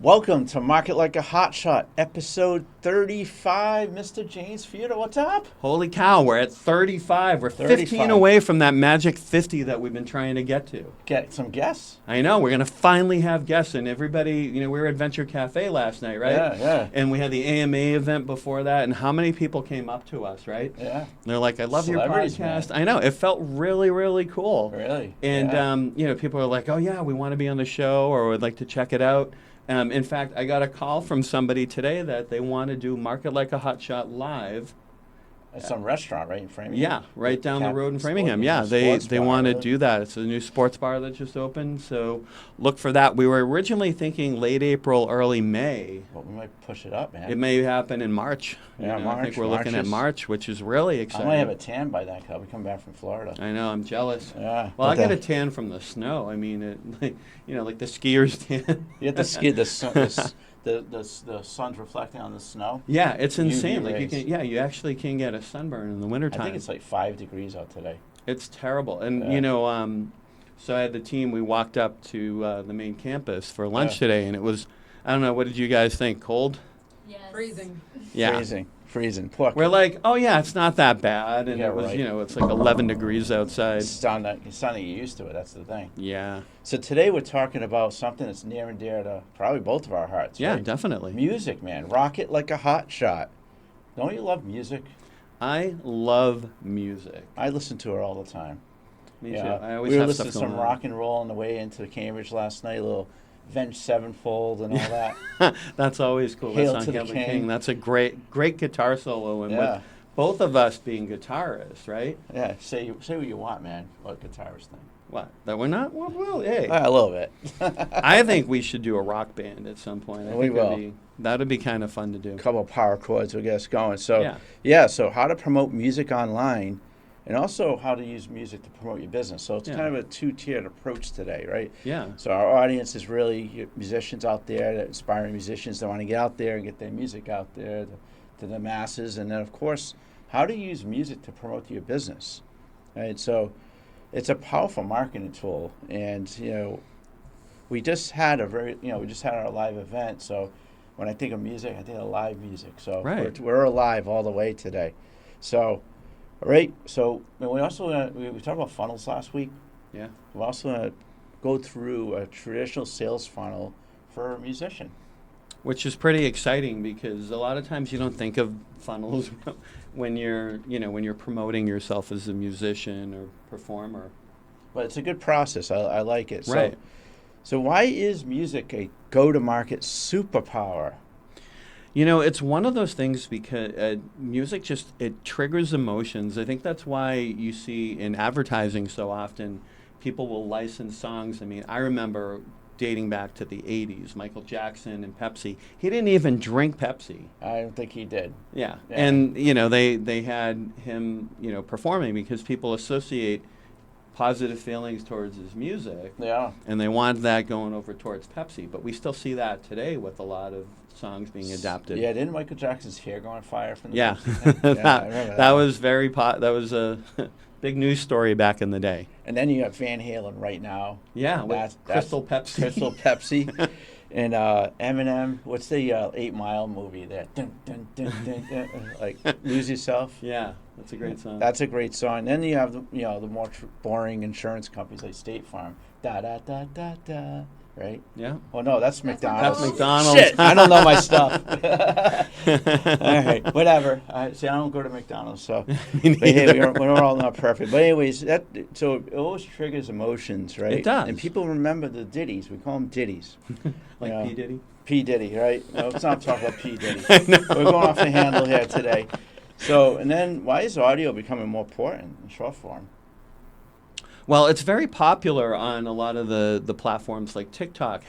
Welcome to Market Like a Hotshot, episode 35. Mr. James Fiuta, what's up? Holy cow, we're at 35. We're 15 35. away from that magic 50 that we've been trying to get to. Get some guests? I know, we're going to finally have guests. And everybody, we were at Venture Cafe last night, right? Yeah. And we had the AMA event before that. And how many people came up to us, right? Yeah. And they're like, I love your Celebrities, podcast. man. I know, it felt really, really cool. Really? And, people are like, oh, yeah, we want to be on the show or would like to check it out. In fact, I got a call from somebody today that they want to do Market Like a Hotshot live. At some restaurant, right, in Framingham? Yeah, right down the road in Framingham. Sports They bar, want to really? do that. It's a new sports bar that just opened, so look for that. We were originally thinking late April, early May. Well, we might push it up, man. It may happen in March. Yeah, I think March. we're looking at March, which is really I exciting. might have a tan by then, because I'll be coming back from Florida. I know, I'm jealous. Yeah. Well, I but get a tan from the snow. I mean, like the skiers tan. You have to ski the sun's reflecting on the snow. Yeah, it's insane. UV Like rays. you actually can get a sunburn in the wintertime. I think it's like 5 degrees out today. It's terrible. And, Yeah. So I had the team, we walked up to the main campus for lunch Yeah. today, and it was, I don't know, what did you guys think? Cold? Yes. Freezing. Yeah. Freezing. Poor We're like, oh, yeah, it's not that bad. And Yeah, it was, right. it's like 11 degrees outside. It's starting to get used to it. That's the thing. Yeah. So today we're talking about something that's near and dear to probably both of our hearts. Yeah, right? definitely. Music, man. Rock it like a hot shot. Don't you love music? I love music. I listen to it all the time. Me too. Yeah. I always we were have listening stuff to some going on. rock and roll on the way into Cambridge last night. A little Avenged Sevenfold and all that. That's always cool. Hail That's to on the Hail the King. King. That's a great guitar solo. And Yeah. with both of us being guitarists, right? Yeah. Say what you want, man. What guitarist thing? What? That we're not? Well, hey. A little bit. I think we should do a rock band at some point. I We think will. That'd be kind of fun to do. A couple of power chords will get us going. So Yeah. so how to promote music online, and also how to use music to promote your business. So it's Yeah. kind of a two-tiered approach today, right? Yeah. So our audience is really musicians out there, that aspiring musicians that want to get out there and get their music out there to the masses, and then of course how to use music to promote your business, right? So it's a powerful marketing tool, and we just had our live event. So when I think of music, I think of live music. So Right. we're alive all the way today. So, all right. So and we also we talked about funnels last week. Yeah. We're also going to go through a traditional sales funnel for a musician. Which is pretty exciting because a lot of times you don't think of funnels when you're promoting yourself as a musician or performer. But it's a good process. I like it. Right. So why is music a go-to-market superpower? It's one of those things because music it triggers emotions. I think that's why you see in advertising so often people will license songs. I mean, I remember dating back to the 80s, Michael Jackson and Pepsi. He didn't even drink Pepsi. I don't think he did. Yeah. Yeah. And, they had him, performing because people associate positive feelings towards his music. Yeah. And they want that going over towards Pepsi. But we still see that today with a lot of songs being adapted. Yeah, didn't Michael Jackson's hair go on fire from the Yeah. Pepsi thing? Yeah, I remember that was that was a big news story back in the day. And then you have Van Halen right now. Yeah, with That's Crystal Pepsi. Crystal Pepsi. And Eminem, what's the 8 Mile movie there? Dun, dun, dun, dun, dun, like Lose Yourself. Yeah, that's a great song. That's a great song. Then you have the more boring insurance companies like State Farm. Da da da da da. Right? Yeah. Oh no, that's McDonald's. That's McDonald's. Shit, I don't know my stuff. All right, whatever. I don't go to McDonald's, so. Me But hey, neither. we're all not perfect. But anyways, so it always triggers emotions, right? It does. And people remember the ditties. We call them ditties. Like Yeah. P. Diddy. P Diddy, right? No, let's not talk about P Diddy. I know. We're going off the handle here today. So, and then why is audio becoming more important in short form? Well, it's very popular on a lot of the platforms like TikTok.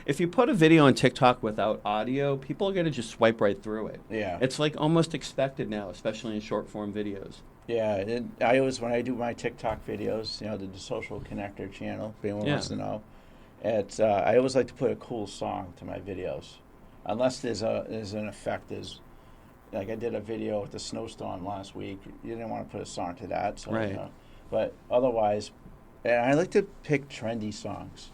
If you put a video on TikTok without audio, people are going to just swipe right through it. Yeah. It's like almost expected now, especially in short form videos. Yeah, I always, when I do my TikTok videos, the social connector channel, if anyone wants to know, I always like to put a cool song to my videos, unless there's an effect. Like I did a video with the snowstorm last week. You didn't want to put a song to that, so Right. but otherwise, and I like to pick trendy songs.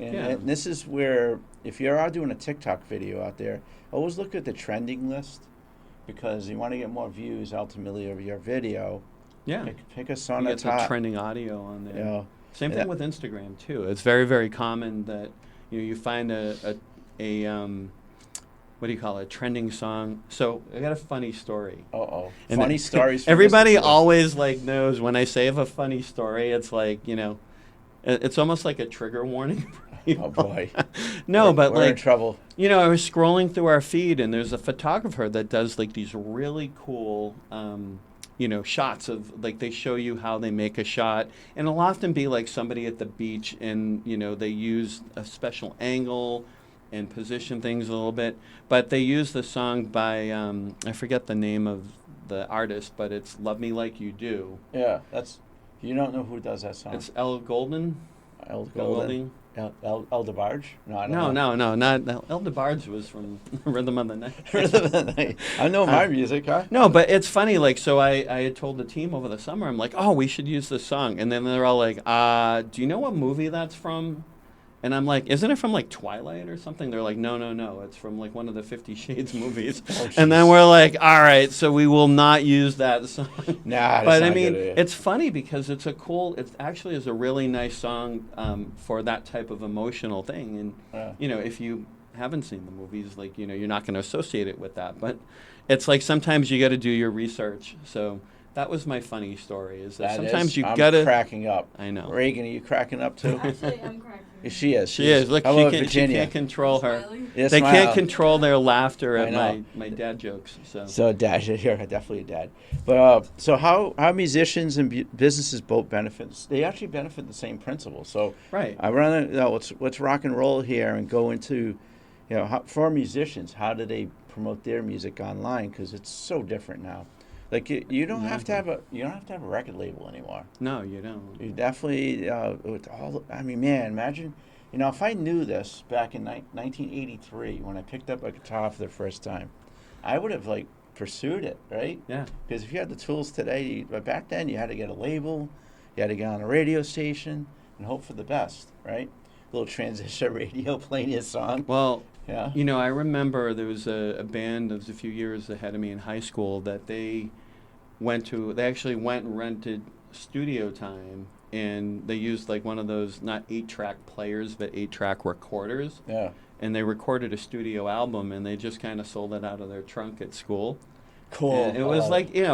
And this is where, if you are doing a TikTok video out there, always look at the trending list, because you want to get more views ultimately of your video. Yeah. Pick a song You that's get the hot. trending audio on there. You know, Same and thing with Instagram too. It's very, very common that you find a what do you call it, trending song. So I got a funny story. And funny stories. Everybody always knows when I say of a funny story, it's it's almost like a trigger warning. For people. Oh boy. No, but we're in trouble. I was scrolling through our feed, and there's a photographer that does these really cool shots of they show you how they make a shot, and it'll often be somebody at the beach, and they use a special angle and position things a little bit, but they use the song by I forget the name of the artist, but it's "Love Me Like You Do." Yeah, you don't know who does that song. It's El Golden. El DeBarge? No, I don't know. No, not El DeBarge was from Rhythm of the Night. Rhythm of the Night. I know my music, huh? No, but it's funny. So I had told the team over the summer, I'm like, oh, we should use this song, and then they're all like, do you know what movie that's from? And I'm like, isn't it from Twilight or something? They're like, no, it's from one of the 50 Shades movies. And then we're like, all right, so we will not use that song. Nah, but I mean, it's funny because it actually is a really nice song for that type of emotional thing. And if you haven't seen the movies, you're not going to associate it with that. But it's sometimes you got to do your research. So that was my funny story. Is that sometimes you got to. I'm cracking up. I know. Reagan, are you cracking up too? Actually, I'm cracking. She is. She is. Look, she can't control her. They can't control their laughter at my dad jokes. So dad, you're definitely a dad. But so how musicians and businesses both benefit? They actually benefit the same principle. So right. I want to know let's rock and roll here and go into, for musicians, how do they promote their music online? Because it's so different now. You don't have to have a record label anymore. No, you don't. You definitely with all. I mean, man, imagine, if I knew this back in 1983 when I picked up a guitar for the first time, I would have pursued it, right? Yeah. Because if you had the tools today, but back then you had to get a label, you had to get on a radio station and hope for the best, right? A little transistor radio playing your song. Well. Yeah. I remember there was a band that was a few years ahead of me in high school that they actually went and rented studio time, and they used one of those, not 8-track players, but 8-track recorders. Yeah. And they recorded a studio album, and they just kind of sold it out of their trunk at school. Cool. And it was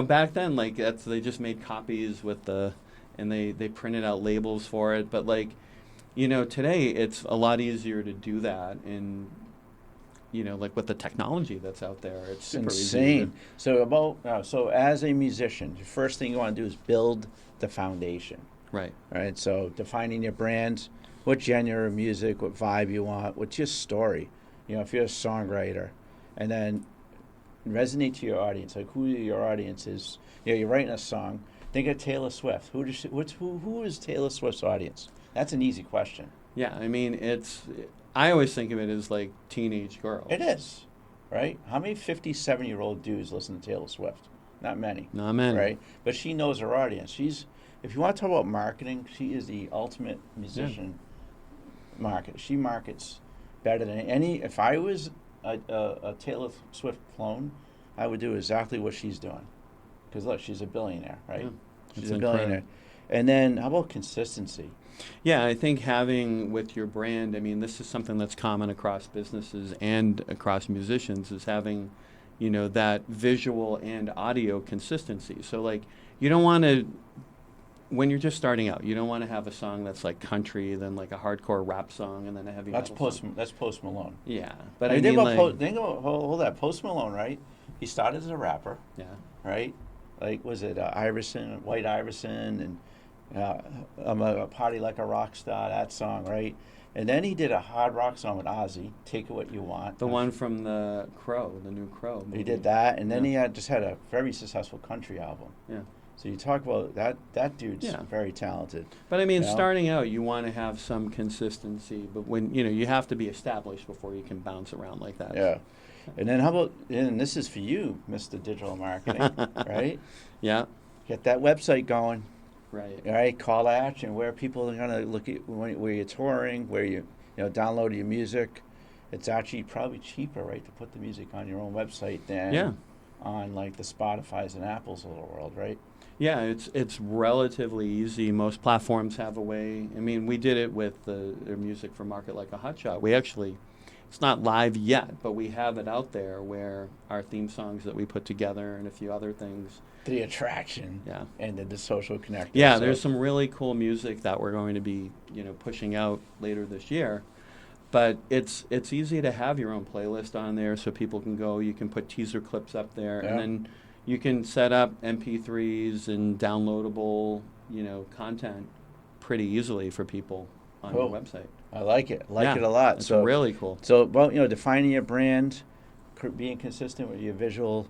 back then, they just made copies and they printed out labels for it. But today it's a lot easier to do that, and with the technology that's out there, it's super insane. Easy So as a musician, the first thing you want to do is build the foundation. Right. Right. So defining your brand, what genre of music, what vibe you want, what's your story. If you're a songwriter, and then resonate to your audience, who your audience is. You're writing a song. Think of Taylor Swift. Who is Taylor Swift's audience? That's an easy question. Yeah, I mean, I always think of it as teenage girls. It is, right? How many 57-year-old dudes listen to Taylor Swift? Not many. Not many. Right? But she knows her audience. If you want to talk about marketing, she is the ultimate musician market. She markets better than any. If I was a Taylor Swift clone, I would do exactly what she's doing. Because look, she's a billionaire, right? Yeah, she's a billionaire. And then how about consistency? Yeah, I think having with your brand, I mean, this is something that's common across businesses and across musicians, is having, that visual and audio consistency. So you don't want to, when you're just starting out, you don't want to have a song that's country, then a hardcore rap song, and then a heavy metal song. That's Post Malone. Yeah, but hold that. Post Malone, right? He started as a rapper. Yeah. Right? Was it Iverson, White Iverson, and I'm a party like a rock star, that song, right? And then he did a hard rock song with Ozzy, Take It What You Want. The one from the new Crow movie. He did that, and then he just had a very successful country album. Yeah. So you talk about that dude's very talented. But I mean, starting out, you want to have some consistency, but when, you have to be established before you can bounce around like that. Yeah. And then how about, and this is for you, Mr. Digital Marketing, right? Yeah. Get that website going. Right. All right, call to action, where people are going to look at where you're touring, where you download your music. It's actually probably cheaper, right, to put the music on your own website than Yeah. on like the Spotify's and Apple's of the world, right? Yeah, it's relatively easy. Most platforms have a way. I mean, we did it with their music for Market Like a Hotshot. We actually, it's not live yet, but we have it out there where our theme songs that we put together and a few other things. The attraction, Yeah. and then the social connector. Yeah, So- there's some really cool music that we're going to be, pushing out later this year. But it's easy to have your own playlist on there so people can go. You can put teaser clips up there, Yeah. and then you can set up MP3s and downloadable, content pretty easily for people on Cool. your website. I like it. I like Yeah, it a lot. It's So really cool. So, well, defining your brand, being consistent with your visual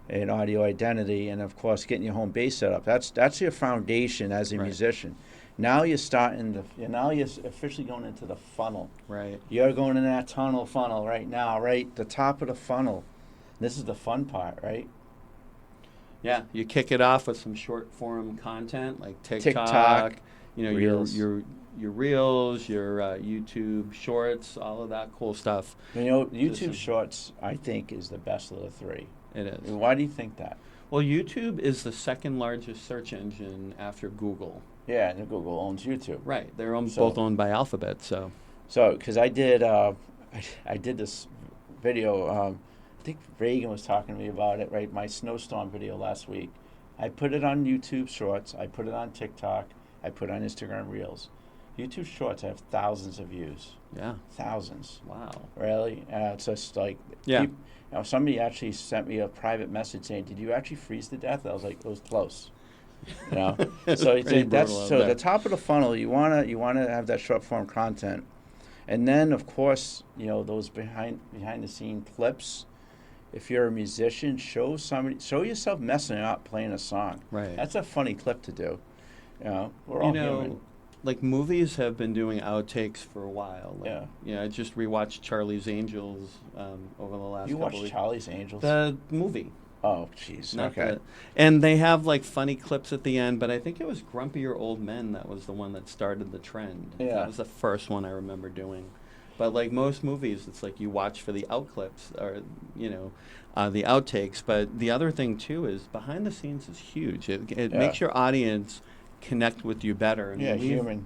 and audio identity, and of course, getting your home base set up. That's your foundation as a Right. musician. Now you're now you're officially going into the funnel. Right. You're going in that funnel right now, right? The top of the funnel. This is the fun part, right? Yeah, you kick it off with some short form content like TikTok, Reels. your reels, your YouTube shorts, all of that cool stuff. YouTube some- Shorts, I think, is the best of the three. It is. Why do you think that? Well, YouTube is the second largest search engine after Google. Yeah, and Google owns YouTube. Right. They're So- both owned by Alphabet, so. So, because I did this video. I think Reagan was talking to me about it. Right, my snowstorm video last week. I put it on YouTube Shorts. I put it on TikTok. I put it on Instagram Reels. YouTube Shorts have thousands of views. Yeah. Thousands. Wow. Really? It's just like Yeah. somebody actually sent me a private message saying, "Did you actually freeze to death?" I was like, "It was close." It's So pretty that's brutal out so there. the top of the funnel. You wanna have that short form content, and then of course those behind the scene clips. If you're a musician, show yourself messing up playing a song. Right. That's a funny clip to do. We're all human. Like movies have been doing outtakes for a while. Like, Yeah. I just rewatched Charlie's Angels over the last You couple watched weeks. Charlie's Angels? The movie. Oh, jeez. Not Okay. and they have like funny clips at the end, but I think it was Grumpier Old Men that was the one that started the trend. Yeah. That was the first one I remember doing. But like most movies, it's like you watch for the out clips or, the outtakes. But the other thing too is behind the scenes is huge. It Yeah. makes your audience connect with you better. I mean, Yeah, human.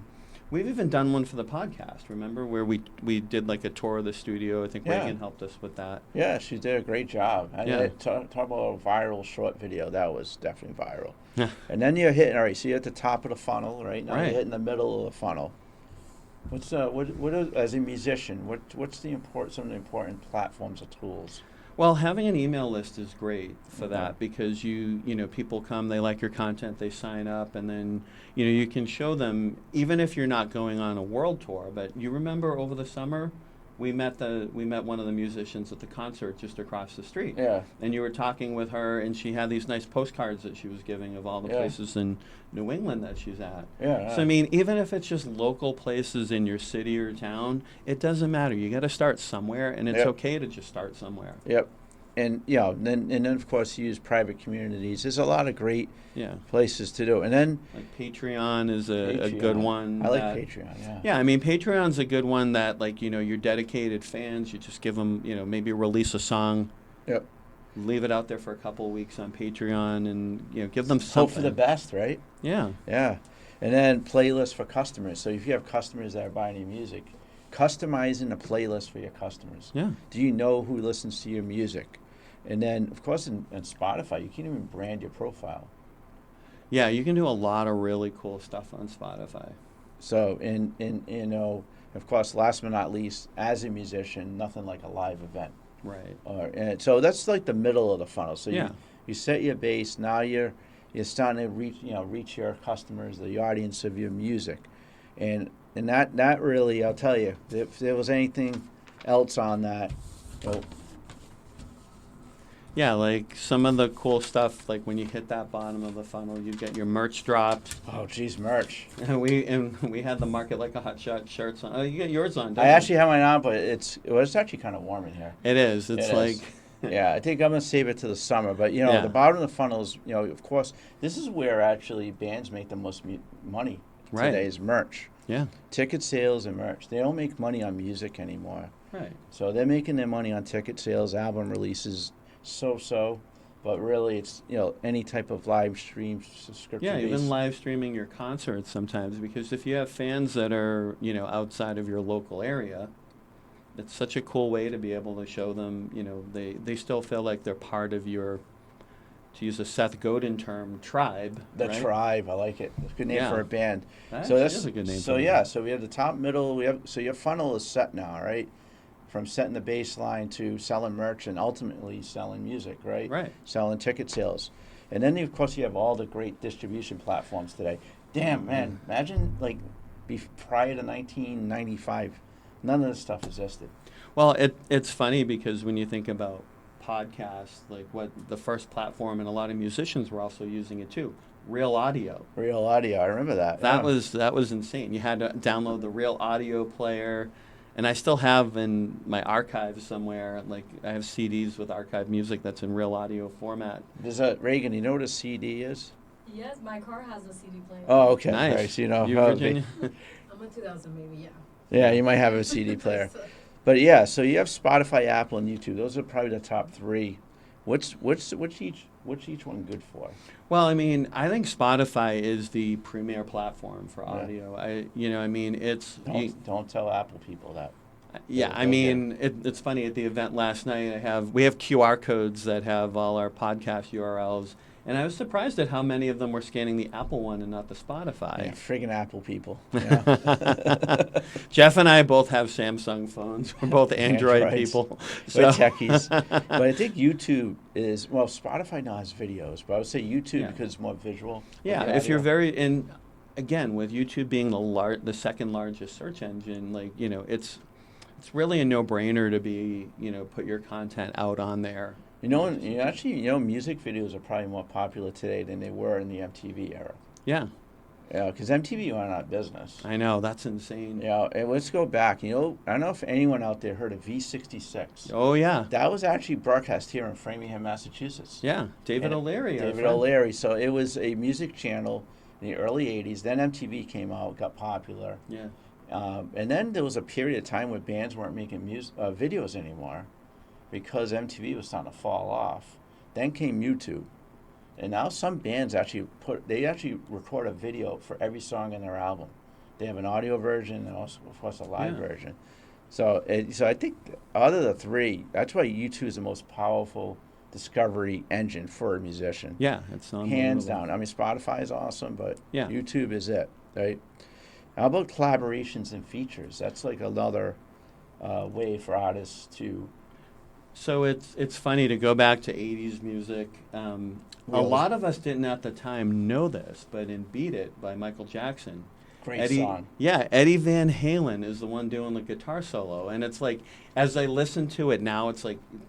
We've even done one for the podcast, remember, where we did like a tour of the studio. I think Yeah. Reagan helped us with that. Yeah, she did a great job. Yeah. Talk about a viral short video. That was definitely viral. Yeah. And then you're hitting, all right, so you're at the top of the funnel, right? Now Right. you're hitting the middle of the funnel. As a musician, what's some of the important platforms or tools? Well, having an email list is great for Okay. that because people come, they like your content, they sign up, and then you can show them even if you're not going on a world tour. But you remember over the summer, we met one of the musicians at the concert just across the street. Yeah. And you were talking with her, and she had these nice postcards that she was giving of all the Yeah. places in New England that she's at. Yeah. So I mean, even if it's just local places in your city or town, it doesn't matter. You got to start somewhere, and it's Yep. okay to just start somewhere. Yep. And then of course use private communities. There's a lot of great Yeah. places to do. And then Like Patreon is a good Patreon. one. I like that- Patreon. Yeah. Yeah, I mean Patreon's a good one that your dedicated fans, you just give them, maybe release a song, Yep. leave it out there for a couple of weeks on Patreon, and give them Hope something. for the best, right? Yeah. Yeah. And then playlists for customers. So if you have customers that are buying your music, customizing a playlist for your customers. Yeah. Do you know who listens to your music? And then, of course, in Spotify, you can even brand your profile. Yeah, you can do a lot of really cool stuff on Spotify. So, of course, last but not least, as a musician, nothing like a live event. Right. And so that's like the middle of the funnel. So Yeah. you set your base. Now you're starting to reach your customers, the audience of your music, and that really, I'll tell you, if there was anything else on that, well, Yeah, like some of the cool stuff, like when you hit that bottom of the funnel, you get your merch dropped. oh geez, merch. And we had the Market Like a Hotshot shirts on. Oh, you got yours on, didn't I you? actually have mine on, but it's actually kind of warm in here. It is. It's It like is. Yeah, I think I'm gonna save it to the summer. But Yeah. the bottom of the funnel is, of course, this is where actually bands make the most money Right. today is merch. Yeah. Ticket sales and merch. They don't make money on music anymore. Right. So they're making their money on ticket sales, album releases, so. But really, it's any type of live stream subscription. Yeah, even live streaming your concerts sometimes, because if you have fans that are outside of your local area, it's such a cool way to be able to show them. They still feel like they're part of your, to use a Seth Godin term, tribe. The right? Tribe, I like it. It's a good name for a band. That So is a good name. So so we have the top, middle. So your funnel is set now, right? From setting the baseline to selling merch and ultimately selling music, right? Right. Selling ticket sales. And then, of course, you have all the great distribution platforms today. Damn, man, imagine, prior to 1995, none of this stuff existed. Well, it's funny because when you think about podcasts, like what the first platform, and a lot of musicians were also using it too, Real Audio. Real Audio, I remember that. That was insane. You had to download the Real Audio player. And I still have in my archives somewhere, I have CDs with archive music that's in Real Audio format. Reagan, you know what a CD is? Yes, my car has a CD player. Oh, okay. Nice. Right, so You, Virginia? I'm a 2000 maybe, yeah. Yeah, you might have a CD player. But so you have Spotify, Apple, and YouTube. Those are probably the top three. What's each one good for? Well, I mean, I think Spotify is the premier platform for audio. Don't tell Apple people that. Yeah, I mean, it's funny. At the event last night, we have QR codes that have all our podcast URLs, and I was surprised at how many of them were scanning the Apple one and not the Spotify. Yeah, friggin' Apple people. Jeff and I both have Samsung phones. We're both Android people. We're techies. But I think YouTube is, Spotify now has videos, but I would say YouTube because it's more visual. Yeah, if you're and again, with YouTube being the second largest search engine, it's really a no-brainer to be, put your content out on there. Music videos are probably more popular today than they were in the MTV era. Yeah. Yeah, because MTV went out of business. I know, that's insane. Yeah, and let's go back. I don't know if anyone out there heard of V66. Oh, yeah. That was actually broadcast here in Framingham, Massachusetts. Yeah, David O'Leary. David O'Leary. So it was a music channel in the early 80s. Then MTV came out, got popular. Yeah. And then there was a period of time where bands weren't making videos anymore because MTV was starting to fall off. Then came YouTube. And now some bands actually record a video for every song in their album. They have an audio version and also, of course, a live version. So I think out of the three, that's why YouTube is the most powerful discovery engine for a musician. Yeah, it's hands down. I mean, Spotify is awesome, but YouTube is it, right? How about collaborations and features? That's another way for artists to. So it's funny to go back to 80s music. A lot of us didn't at the time know this, but in Beat It by Michael Jackson. Great song. Yeah, Eddie Van Halen is the one doing the guitar solo. And it's as I listen to it now, it's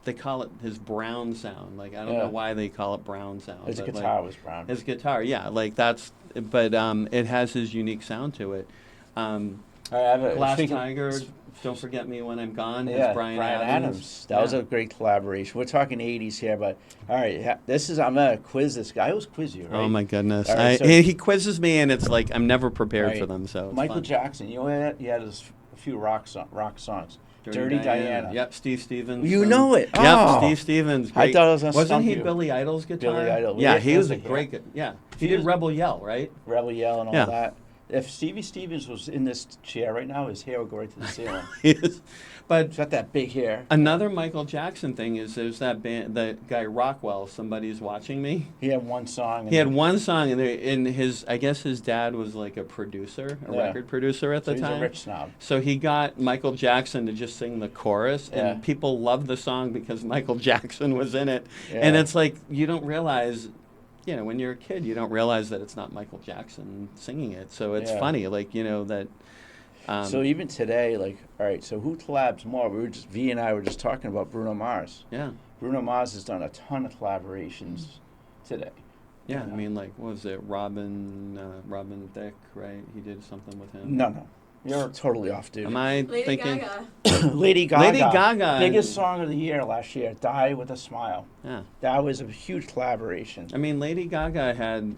they call it his brown sound. I don't know why they call it brown sound. His guitar was brown. His guitar, yeah. But it has his unique sound to it. Glass Tiger, Don't Forget Me When I'm Gone, is Brian Adams. That was a great collaboration. We're talking 80s here, but all right, I'm going to quiz this guy. I always quiz you, right? Oh, my goodness. Right, he quizzes me, and it's I'm never prepared for them. So Michael Jackson, he had a few rock songs. Dirty Diana. Yep, Steve Stevens. You know it. Yep, Oh. Steve Stevens. Great. I thought it was going to Wasn't he Billy Idol's guitar? Billy Idol. Yeah, he was a great guy. Yeah. He did Rebel Yell, right? Rebel Yell and all that. If Stevie Stevens was in this chair right now, his hair would go right to the ceiling. But he's got that big hair. Another Michael Jackson thing is there's that band, that guy Rockwell, Somebody's Watching Me. He had one song. He had one song, and I guess his dad was a producer, record producer at the time. He's a rich snob. So he got Michael Jackson to just sing the chorus, and people loved the song because Michael Jackson was in it. Yeah. And it's you don't realize. When you're a kid, you don't realize that it's not Michael Jackson singing it. So it's funny, that. So even today, all right, so who collabs more? V and I were just talking about Bruno Mars. Yeah. Bruno Mars has done a ton of collaborations today. Yeah, I mean, what was it? Robin Thicke, right? He did something with him. No. You're totally off, dude. Am I Lady thinking? Gaga. Lady Gaga. Biggest song. song of the year last year, Die With a Smile. Yeah. That was a huge collaboration. I mean, Lady Gaga had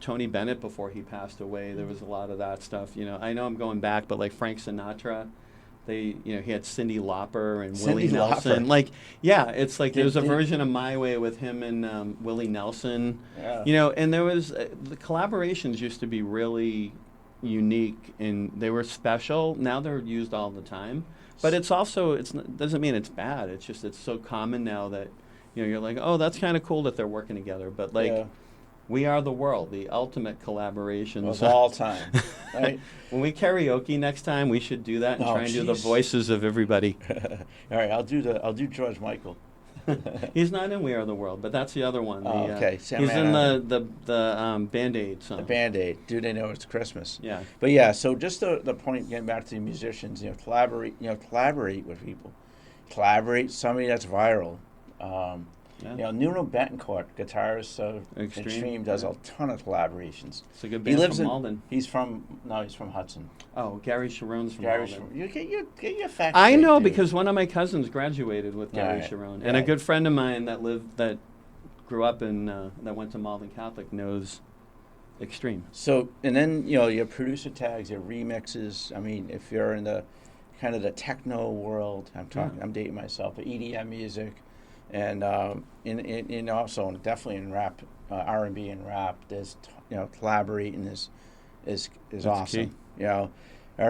Tony Bennett before he passed away. There was a lot of that stuff. You know, I know I'm going back, but like Frank Sinatra, he had Cyndi Lauper and Willie Cyndi Nelson. Lauper. Like, yeah, it's like there's a Did- version of My Way with him and Willie Nelson. Yeah. You know, and there was the collaborations used to be really unique and they were special. Now they're used all the time, but it's also doesn't mean it's bad. It's just it's so common now that you're like, oh, that's kind of cool that they're working together. But like, Yeah. We Are the World, the ultimate collaboration Of all time, right? When we karaoke next time, we should do that and Oh, try and do the jeez. voices of everybody. All right, I'll do George Michael. He's not in We Are the World, but that's the other one. Oh, okay. He's Sam in Adams. the Band-Aid song. The Band-Aid. Do they know it's Christmas? Yeah. But yeah, so just the point, getting back to the musicians, collaborate with people. Collaborate, somebody that's viral. Nuno Betancourt, guitarist of Extreme, does a ton of collaborations. It's a good He band lives from in Malden. He's from Hudson. Oh, Gary Sharon's from Gary, Malden. you get your facts. I straight, know dude. because one of my cousins graduated with Gary Right. Sharon, and a Right. good friend of mine that grew up in that went to Malden Catholic knows Extreme. So, and then your producer tags, your remixes. I mean, if you're in the kind of the techno world, I'm dating myself, but EDM music, and in also definitely in rap, R&B and rap. There's collaborating is That's awesome. key. All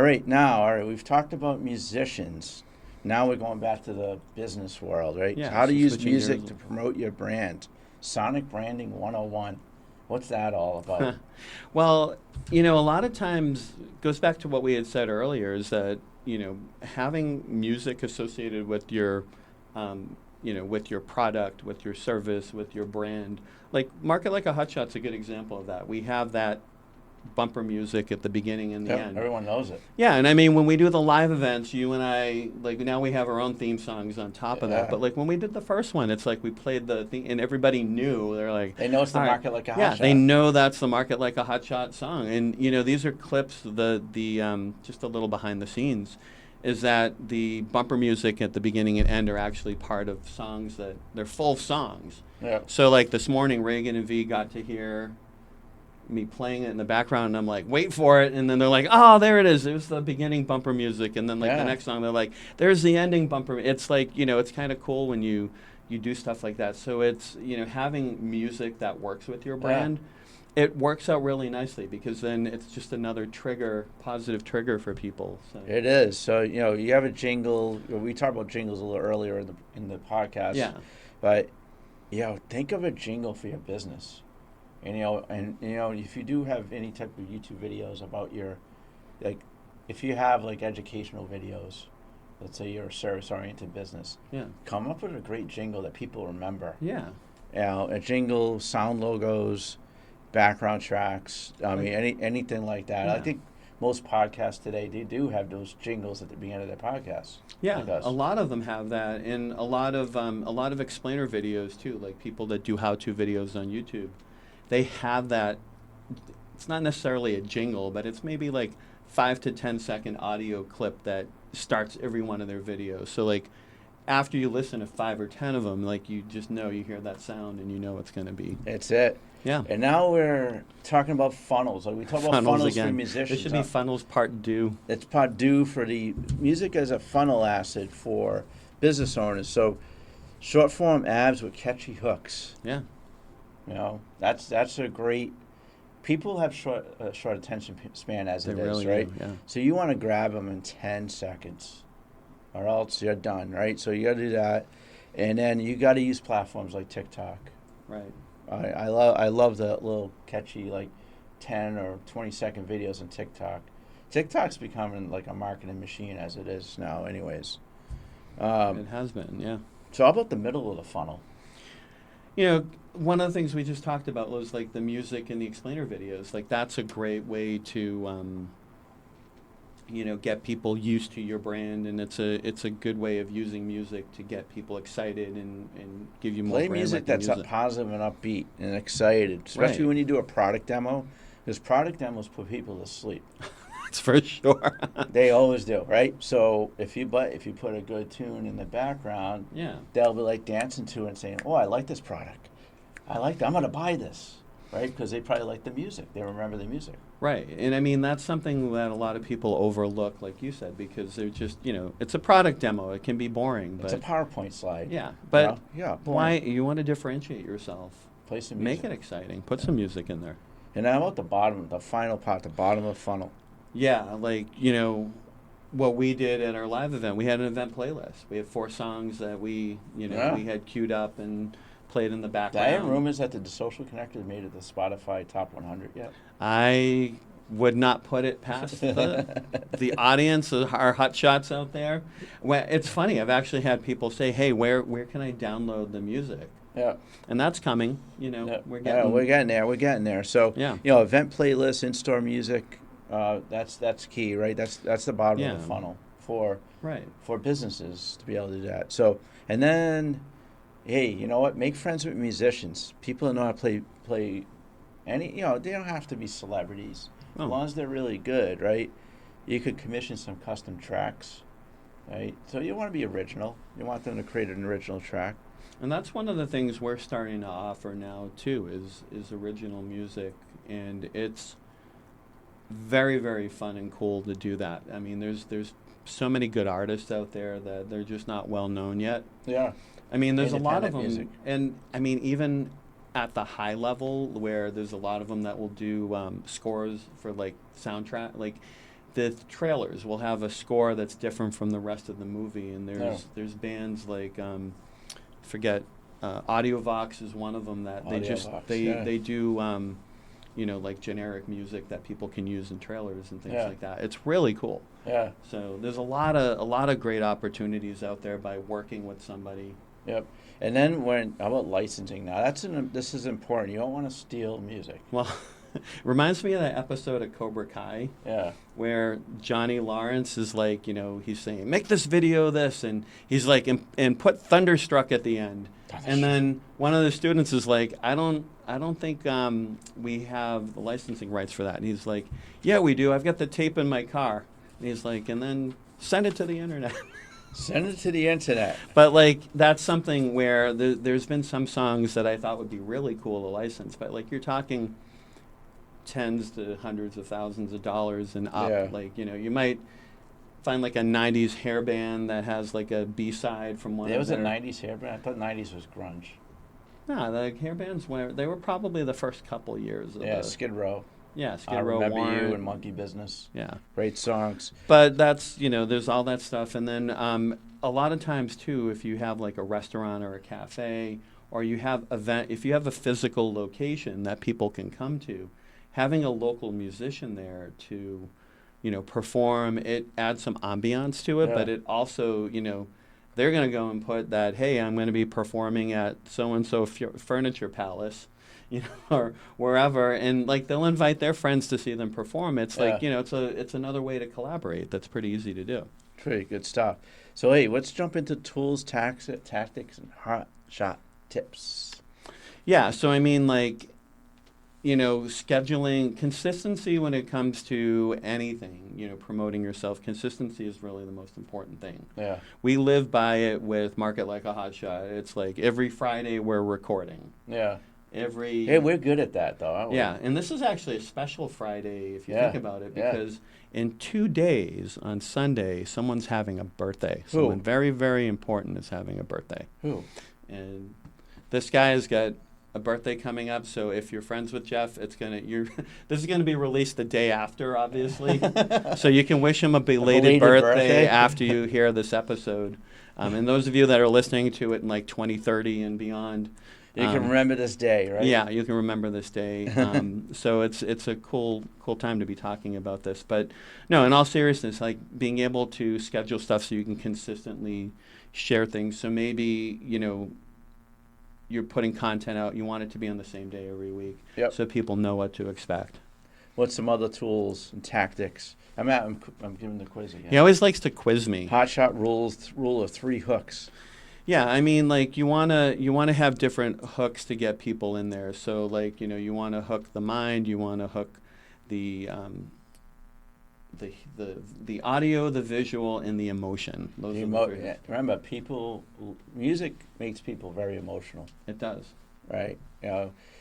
right, we've talked about musicians. Now we're going back to the business world, right? Yeah, How to so use switching music gears. to promote your brand. Sonic Branding 101. What's that all about? Well, a lot of times goes back to what we had said earlier is that, having music associated with your, with your product, with your service, with your brand, like Market Like a Hotshot's a good example of that. We have that bumper music at the beginning and the end. Everyone knows it. Yeah, and I mean, when we do the live events, you and I, like now we have our own theme songs on top of that. Yeah. But like when we did the first one, it's like we played the thing and everybody knew. They're like, They know it's the "All right." Market Like a Yeah, Hotshot. they know that's the Market Like a Hotshot song. And, these are clips, the just a little behind the scenes, is that the bumper music at the beginning and end are actually part of songs that, they're full songs. Yeah. So like this morning, Reagan and V got to hear me playing it in the background, and I'm like, wait for it, and then they're like, oh, there it is. It was the beginning bumper music, and then like Yeah. the next song, they're like, there's the ending bumper. It's like, it's kind of cool when you do stuff like that. So it's, having music that works with your brand, it works out really nicely because then it's just another positive trigger for people. So. It is. So, you have a jingle. We talked about jingles a little earlier in the podcast. Yeah. But, think of a jingle for your business. And if you do have any type of YouTube videos about if you have like educational videos, let's say you're a service-oriented business, Yeah. come up with a great jingle that people remember. Yeah. A jingle, sound logos, background tracks. I mean, anything like that. I Yeah. think most podcasts today, they do have those jingles at the beginning of their podcasts. Yeah, like us. a lot of them have that, and a lot of explainer videos too, like people that do how-to videos on YouTube. They have that. It's not necessarily a jingle, but it's maybe like 5 to 10 second audio clip that starts every one of their videos. So like after you listen to 5 or 10 of them, like you just know, you hear that sound and you know it's going to be. That's it. Yeah. And now we're talking about funnels. Like we talk about funnels again. for musicians. This should be funnels part 2. It's part due for the music as a funnel asset for business owners. So short form abs with catchy hooks. Yeah. That's a great. People have short attention span as They it is, really right? do, yeah. So you want to grab them in 10 seconds, or else you're done, right? So you got to do that, and then you got to use platforms like TikTok. Right. I love the little catchy 10 or 20-second videos on TikTok. TikTok's becoming like a marketing machine as it is now, anyways. It has been, yeah. So how about the middle of the funnel? One of the things we just talked about was like the music and the explainer videos. Like that's a great way to, get people used to your brand, and it's a good way of using music to get people excited and give you more Play brand music that's positive and upbeat and excited, especially Right. when you do a product demo, because product demos put people to sleep. That's for sure. They always do, right? So if you put a good tune in the background, Yeah. they'll be like dancing to it and saying, "Oh, I like this product. I like that. I'm going to buy this." right? Because they probably like the music. They remember the music. Right. And I mean, that's something that a lot of people overlook, like you said, because they're just, it's a product demo. It can be boring. It's a PowerPoint slide. Yeah. you But know? Yeah, why boring. you want to differentiate yourself? Play some Make music. it exciting. Put some music in there. And now about the bottom, the final part, the bottom of the funnel. Yeah. Like, what we did at our live event, we had an event playlist. We had 4 songs that we had queued up and played in the I background. hear rumors that the Social Connector made it the Spotify Top 100 yet. I would not put it past the audience, our Hotshots out there. Well, it's funny. I've actually had people say, "Hey, where can I download the music?" Yeah. And that's coming. Yeah. We're We're getting. getting there. So, Yeah. event playlists, in-store music, that's key, right? That's the bottom Yeah. of the funnel for Right. businesses to be able to do that. So, and then, hey, you know what? Make friends with musicians. People that know how to play any, they don't have to be celebrities. Oh. As long as they're really good, right? You could commission some custom tracks, right? So you want to be original. You want them to create an original track. And that's one of the things we're starting to offer now too is original music, and it's very, very fun and cool to do that. I mean, there's so many good artists out there that they're just not well known yet. Yeah. I mean, there's a lot of them, Independent music. and I mean, even at the high level, where there's a lot of them that will do scores for like soundtrack, like the trailers will have a score that's different from the rest of the movie, and there's bands like forget Audiovox is one of them that they do like generic music that people can use in trailers and things like that. It's really cool. Yeah. So there's a lot of great opportunities out there by working with somebody. Yep. And then how about licensing now? This is important. You don't want to steal music. Well, reminds me of that episode of Cobra Kai. Yeah. Where Johnny Lawrence is like, he's saying, make this video this, and he's like, and put Thunderstruck at the end. And then one of the students is like, I don't think we have the licensing rights for that. And he's like, yeah, we do. I've got the tape in my car. And he's like, and then send it to the internet. Send it to the internet. But like that's something where there's been some songs that I thought would be really cool to license, but like you're talking tens to hundreds of thousands of dollars and up. Yeah. Like you might find like a 90s hair band that has like a B-side from one There was of a their... 90s hair band. I thought 90s was grunge. No, the hair bands they were probably the first couple years of Skid Row. Yeah, Skid I Row, Remember Warrant. You and Monkey Business. Yeah. Great songs. But that's, there's all that stuff. And then a lot of times, too, if you have like a restaurant or a cafe, or you have if you have a physical location that people can come to, having a local musician there to, perform, it adds some ambiance to it, but it also, they're going to go and put that, hey, I'm going to be performing at so-and-so Furniture Palace, or wherever, and like they'll invite their friends to see them perform. It's like, it's another way to collaborate that's pretty easy to do. Pretty good stuff. So, hey, let's jump into tools, tactics, and hot shot tips. Yeah, so I mean, like, scheduling, consistency when it comes to anything, promoting yourself, consistency is really the most important thing. Yeah. We live by it with Market Like a Hotshot. It's like every Friday we're recording. Yeah. Hey, we're good at that, though, aren't we? Yeah, and this is actually a special Friday if you think about it, because in 2 days, on Sunday, someone's having a birthday. Who? Someone very, very important is having a birthday. Who? And this guy has got a birthday coming up, so if you're friends with Jeff, this is gonna be released the day after, obviously. So you can wish him a belated birthday after you hear this episode. And those of you that are listening to it in like 2030 and beyond, you can remember this day, right? Yeah, you can remember this day. So it's a cool time to be talking about this. But no, in all seriousness, like being able to schedule stuff so you can consistently share things. So maybe, you're putting content out, you want it to be on the same day every week, so people know what to expect. What's some other tools and tactics? I'm giving the quiz again. He always likes to quiz me. Hotshot rule of 3 hooks. Yeah, I mean, like you wanna have different hooks to get people in there. So like you want to hook the mind, you want to hook the audio, the visual, and the emotion. Those are the 3 hooks. Remember, music makes people very emotional. It does. right?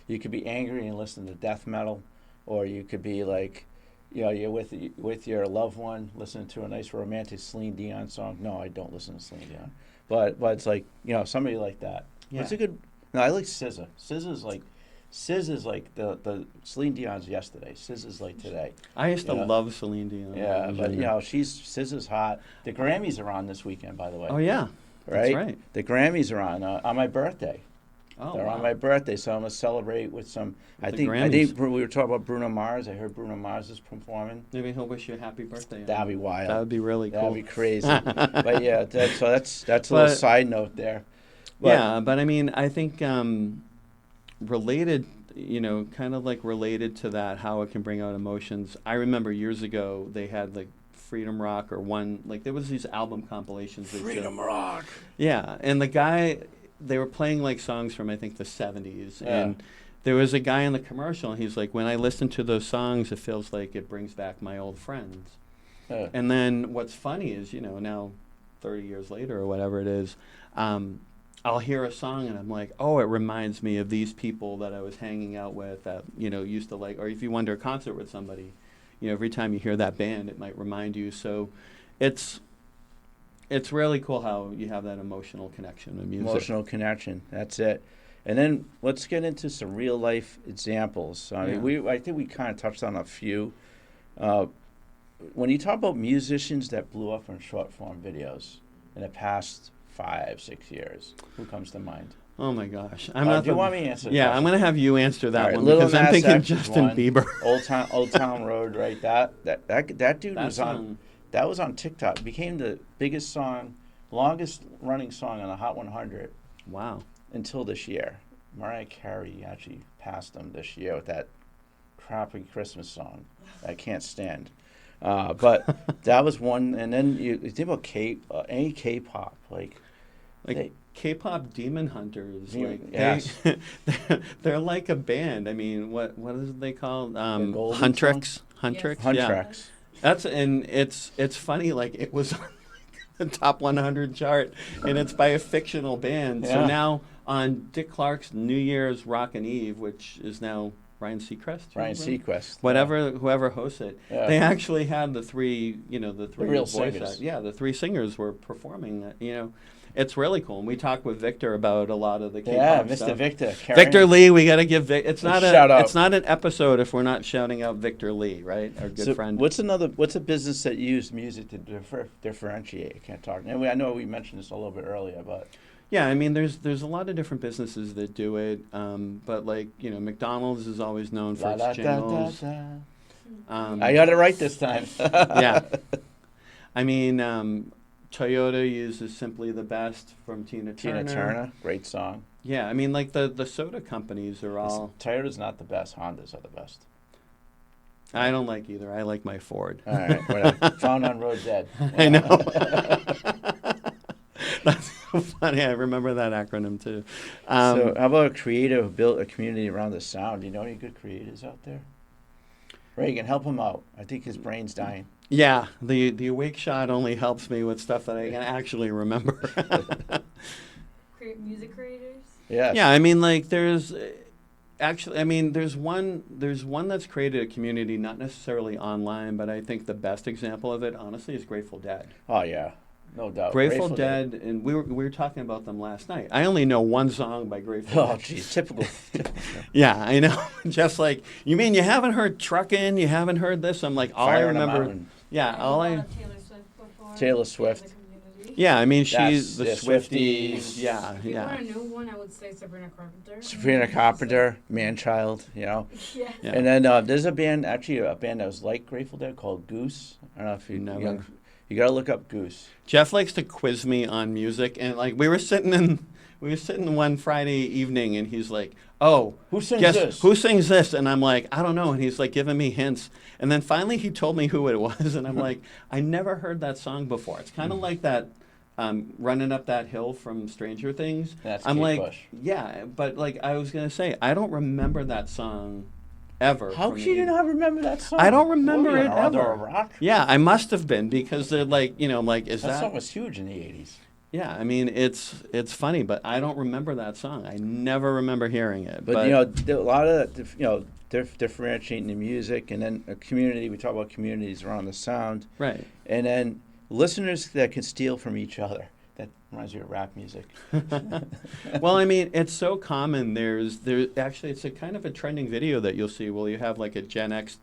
You could be angry and listen to death metal, or you could be like, you're with your loved one, listening to a nice romantic Celine Dion song. No, I don't listen to Celine Dion, but it's like somebody like that. Yeah. It's a good. No, I like SZA. SZA's like the Celine Dion's yesterday. SZA's like today. I used to love Celine Dion. Yeah, but SZA's hot. The Grammys are on this weekekend, by the way. Oh yeah, right. That's right. The Grammys are on my birthday. Oh, They're wow. on my birthday, so I'm gonna celebrate with some. I the think Grammys. we were talking about Bruno Mars. I heard Bruno Mars is performing. Maybe he'll wish you a happy birthday. That'd be wild. That would be really cool. That'd be crazy. But yeah, that's a little side note there. But I mean, I think related, kind of like related to that, how it can bring out emotions. I remember years ago they had like Freedom Rock, or there was these album compilations. Freedom Rock. Yeah, and the guy, they were playing like songs from I think the 70s, and there was a guy in the commercial, and he's like, when I listen to those songs, it feels like it brings back my old friends. And then what's funny is, now 30 years later or whatever it is, I'll hear a song and I'm like, oh, it reminds me of these people that I was hanging out with that, used to like, or if you went to a concert with somebody, every time you hear that band, it might remind you. So it's really cool how you have that emotional connection with music. Emotional connection, that's it. And then let's get into some real life examples. I think we kind of touched on a few. When you talk about musicians that blew up on short form videos in the past 5-6 years, who comes to mind? Oh my gosh! Do you want me to answer? Yeah, I'm going to have you answer that one Little because I'm Nas thinking X Justin Bieber. Old Town Road, right? That dude That was song. that was on TikTok. It became the biggest song, longest running song on the Hot 100. Wow. Until this year. Mariah Carey actually passed him this year with that crappy Christmas song I can't stand. But that was one. And then you think about any K-pop, like K-pop Demon Hunters. Yes. They're like a band. I mean, what is they called? Huntrix. Huntrix. Huntrix. Yeah. It's funny. Like it was on the top 100 chart, and it's by a fictional band. Yeah. So now on Dick Clark's New Year's Rockin' Eve, which is now Ryan Seacrest. Whoever hosts it, they actually had the three real singers. The three singers were performing that. It's really cool. And we talked with Victor about a lot of the K-pop Mr. stuff. Victor. Victor Lee, we got to give it's not shout not an episode if we're not shouting out Victor Lee, right? Our good friend. What's a business that used music to differentiate? I can't talk. And I know we mentioned this a little bit earlier, but yeah, I mean, there's a lot of different businesses that do it, but McDonald's is always known for its jingles. I got it right this time. Yeah, I mean, Toyota uses "Simply the Best" from Tina Turner. Great song. Yeah, I mean, like the soda companies are all. Toyota's not the best. Hondas are the best. I don't like either. I like my Ford. All right, whatever. Found on road dead. I know. That's so funny. I remember that acronym too. So how about a creator who built a community around the sound? Do you know any good creators out there? Reagan, help him out. I think his brain's dying. Yeah, the awake shot only helps me with stuff that I can actually remember. Music creators? Yes. Yeah, I mean, like there's one that's created a community, not necessarily online, but I think the best example of it, honestly, is Grateful Dead. Oh yeah, no doubt. Grateful Dead, and we were talking about them last night. I only know one song by Grateful Dead. Oh, geez, typical. Yeah, I know. Just like, you mean you haven't heard Truckin'? You haven't heard this? I'm like, all Fire I remember. Yeah, Taylor Swift before. Taylor Swift. Yeah, I mean, That's she's the Swifties. Yeah, If you yeah. want a new one, I would say Sabrina Carpenter. Sabrina Carpenter, Man-Child, Yeah. Yeah. And then there's a band that was like Grateful Dead called Goose. I don't know if you got to look up Goose. Jeff likes to quiz me on music, and like we were sitting one Friday evening, and he's like, "Oh, Who sings guess this? who sings this?" And I'm like, "I don't know." And he's like giving me hints, and then finally he told me who it was, and I'm like, "I never heard that song before." It's kind of like that. Running Up That Hill from Stranger Things. That's I'm Kate like, Bush. yeah, but like I was gonna say, I don't remember that song ever. How from could you not remember that song? I don't remember What are you, it Under ever. a rock? Yeah, I must have been because they're like, I'm like, is That that? song was huge in the 80s. Yeah, I mean it's funny, but I don't remember that song. I never remember hearing it. But you know, a lot of that, you know, differentiating the music, and then a community. We talk about communities around the sound, right. and then listeners that can steal from each other. That reminds me of rap music. Well, I mean, it's so common. There actually it's a kind of a trending video that you'll see. Well, you have like a Gen X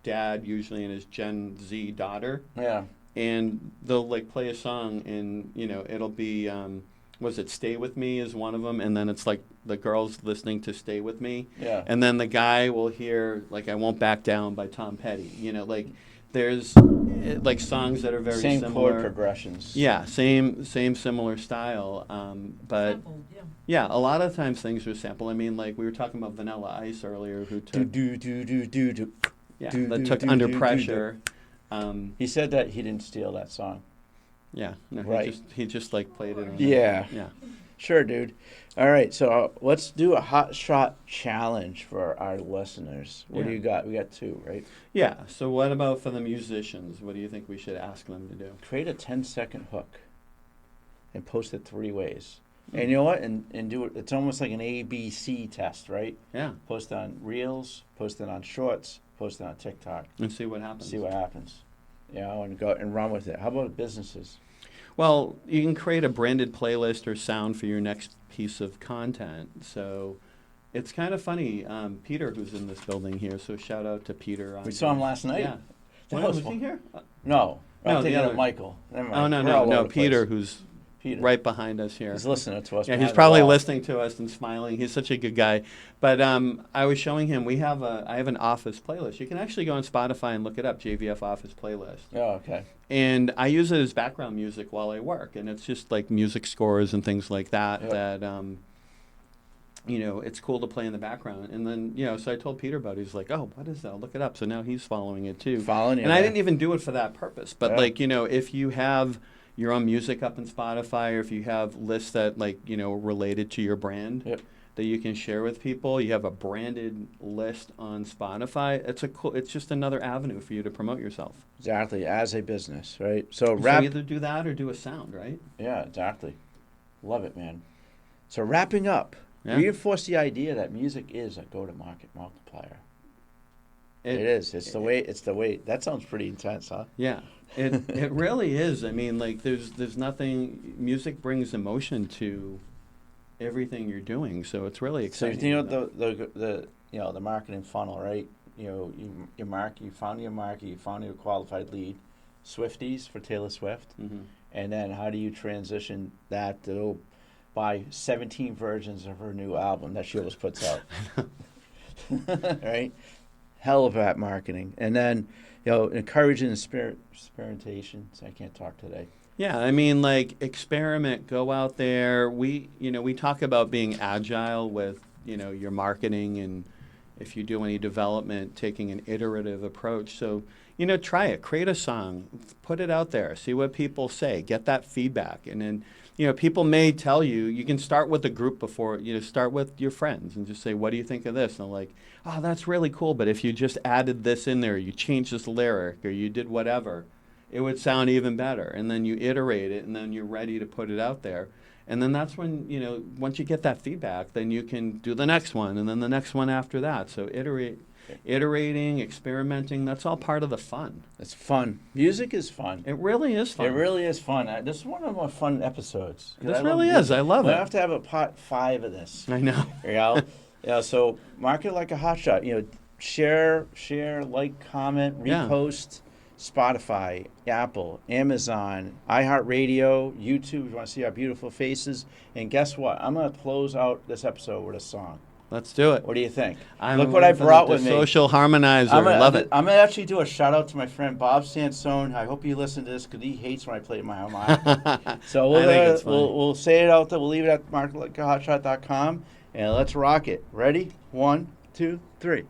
dad usually and his Gen Z daughter. Yeah. And they'll like play a song, and you know it'll be was it "Stay With Me" is one of them, and then it's like the girl's listening to "Stay With Me," Yeah. and then the guy will hear like "I Won't Back Down" by Tom Petty. You know, like there's like songs that are very Same similar. chord progressions. Yeah, same similar style, but Sampled, yeah. yeah, a lot of times things are sampled. I mean, like we were talking about Vanilla Ice earlier, who took yeah do, that do, took do, Under do, do, Pressure. He said that he didn't steal that song. Yeah, no, Right. he just like played it. On Yeah. yeah. Sure, dude. All right, so let's do a Hotshot challenge for our listeners. What do Yeah. you got? We got 2, right? Yeah. So what about for the musicians? What do you think we should ask them to do? Create a 10-second hook and post it 3 ways. And you know what? And do it. It's almost like an ABC test, right? Yeah. Post it on Reels, post it on Shorts, post it on TikTok. And see what happens. See what happens. You know, and go and run with it. How about businesses? Well, you can create a branded playlist or sound for your next piece of content. So it's kind of funny. Peter, who's in this building here, so shout out to Peter. We saw him last night. Yeah. That Was was he fun. here? No, No, I'm the thinking other- of Michael. Never mind. Oh, no, We're all no, over the Peter, place. who's Peter. right behind us here. He's listening to us. Yeah, behind he's the probably wall. listening to us and smiling. He's such a good guy. But I was showing him I have an Office playlist. You can actually go on Spotify and look it up, JVF Office playlist. Oh, okay. And I use it as background music while I work, and it's just like music scores and things like that. Yep. That you know, it's cool to play in the background. And then you know, so I told Peter about it. He's like, "Oh, what is that? I'll look it up." So now he's following it too. Following you. And I man. didn't even do it for that purpose. But Yeah. like you know, if you have your own music up in Spotify, or if you have lists that like you know related to your brand. Yep. That you can share with people. You have a branded list on Spotify. It's just another avenue for you to promote yourself. Exactly, as a business, right? So So wrap. either do that or do a sound, right? Yeah, exactly. Love it, man. So wrapping up, Yeah. reinforce the idea that music is a go-to-market multiplier. It is. It's the way. It's the way. That sounds pretty intense, huh? Yeah, it really is. I mean, like there's nothing. Music brings emotion to everything you're doing, so it's really So exciting. you know the you know the marketing funnel, right? You know you found your market, you found your qualified lead, Swifties for Taylor Swift, Mhm. and then how do you transition that to buy 17 versions of her new album that she always puts out, right? Hell of that marketing, and then you know encouraging experimentation. So I can't talk today. Yeah, I mean, like experiment, go out there. We talk about being agile with, your marketing, and if you do any development, taking an iterative approach. So, try it, create a song, put it out there, see what people say, get that feedback. And then, people may tell you, you can start with a group before, start with your friends and just say, what do you think of this? And they're like, oh, that's really cool. But if you just added this in there, you changed this lyric, or you did whatever, it would sound even better. And then you iterate it, and then you're ready to put it out there. And then that's when, once you get that feedback, then you can do the next one, and then the next one after that. So iterating, experimenting, that's all part of the fun. It's fun. Music is fun. It really is fun. It really is fun. This is one of my fun episodes. 'Cause This I love really music. is. I love We'll it. have to have a part 5 of this. I know. So market like a hotshot. Share, like, comment, Yeah. repost. Spotify, Apple, Amazon, iHeartRadio, YouTube. You want to see our beautiful faces. And guess what? I'm going to close out this episode with a song. Let's do it. What do you think? I'm Look what I looking for brought the with me. Social harmonizer. Love it. I'm going to actually do a shout out to my friend Bob Sansone. I hope you listen to this because he hates when I play my harmonica. So I think it's funny. we'll say it out there. We'll leave it at marketlikeahotshot.com. And let's rock it. Ready? 1, 2, 3.